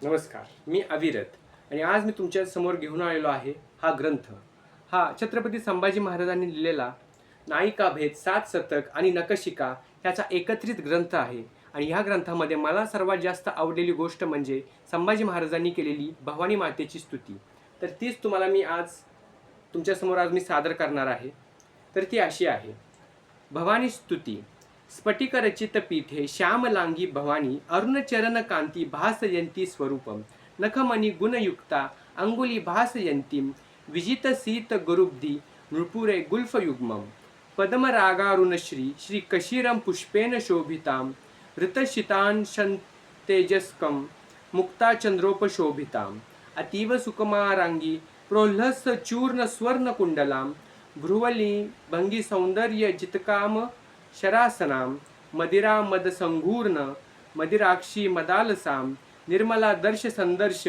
नमस्कार, मी अविरत आणि आज मी तुमच्या समोर घेऊन आलेलो आहे हा ग्रंथ. हा छत्रपती संभाजी महाराजांनी लिहिलेला नायिका भेद, सात शतक आणि नखशिखा ह्याचा एकत्रित ग्रंथ आहे. आणि ह्या ग्रंथामध्ये मला सर्वात जास्त आवडलेली गोष्ट म्हणजे संभाजी महाराजांनी केलेली भवानी मातेची स्तुती. तर तीच तुम्हाला मी आज तुमच्यासमोर आज मी सादर करणार आहे. तर ती अशी आहे: भवानी स्तुती. स्फटिकरचित पीठे श्यामलांगी भवानी अरुणचरण कांती भासयंती स्वरूपम नखमणि गुणयुक्ता अंगुली भासयंतीं विजित सीत गुरुब्धि नृपुरे गुल्फयुग्मम पद्मरागारुणश्री श्री कशीरं पुष्पेन शोभितां ऋतशितां तेजस्कं मुक्ता चंद्रोपशोभितां अतीव सुकुमारांगी प्रोल्हस चूर्ण स्वर्ण कुंडलां भ्रुवली भंगी सौंदर्य जितकाम शरासनां मदिरा मद संघूर्ण मदिराक्षी मदालसां निर्मला दर्श संदर्श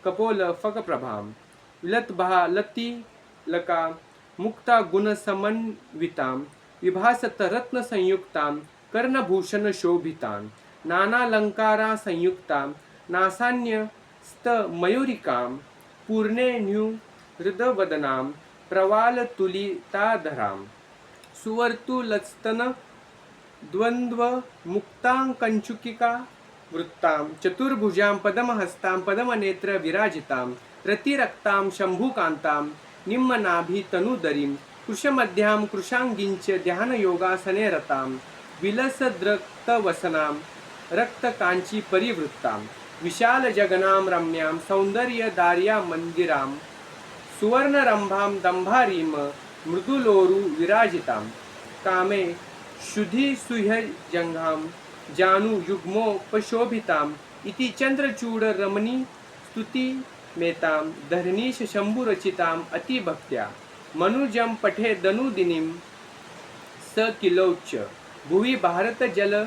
कपोल फकप्रभां विलतभा लती लका मुक्ता गुण समन्वितां विभासत रत्न संयुक्तां कर्णभूषण शोभितां नानालंकारा संयुक्तां नासान्य स्त मयूरिकां पूर्णेन्यू हृदवदनां प्रवाल तुलिताधरां सुवर्तुलस्तन द्वंद्व मुक्तांकंचुकिका वृत्तां चतुर्भुजां पद्महस्तां पद्मनेत्र विराजितां रतिरक्तां शंभुकांतां निम्ननाभि तनुदरीं कृशमध्यां कृशांगींच ध्यानयोगासने रतां विलसद्रक्तवसनां रक्तकांची परिवृत्तां विशाल जगनां रम्यां सौंदर्यदार्या मंदिरां सुवर्णरंभां दंभारीं मृदुलोरु विराजितां कामे शुद्धि सुह्यजंघां जानु युग्मोपशोभितां इति चंद्रचूड रमणी स्तुति मेतां धरणीश शंभुरचितां अतिभक्त्या मनुजं पठे दनुदिनीं स किलोच्च भुवि भारत जल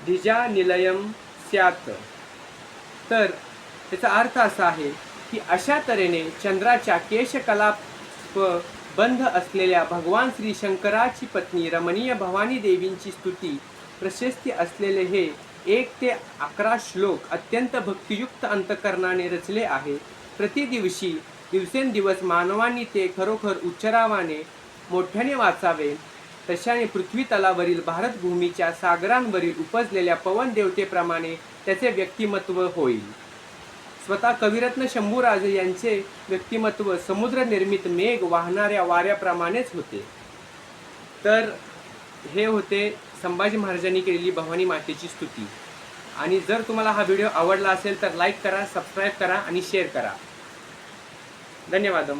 धिजा निलयं स्यात्. तर त्याचा अर्थ असा आहे की अशा तऱ्हेने चंद्राच्या केशकलाप बंध असलेल्या भगवान श्री शंकराची पत्नी रमणीय भवानी देवींची स्तुती प्रशस्ती असलेले हे 1 ते 11 श्लोक अत्यंत भक्तियुक्त अंतकरणाने रचले आहे. प्रतिदिवशी दिवसेंदिवस मानवांनी ते खरोखर उच्चारावाने मोठ्याने वाचावे. तशाने पृथ्वी तलावरील भारतभूमीच्या सागरांवरील उपजलेल्या पवन देवतेप्रमाणे त्याचे व्यक्तिमत्व होईल. स्वतः कविरत्न शंभूराजे यांचे व्यक्तिमत्व समुद्र निर्मित मेघ वाहणाऱ्या वाऱ्याप्रमाणेच होते. तर हे होते संभाजी महाराजांनी केलेली भवानी मातेची स्तुती. आणि जर तुम्हाला हा व्हिडिओ आवडला असेल तर लाईक करा, सबस्क्राईब करा आणि शेअर करा. धन्यवाद.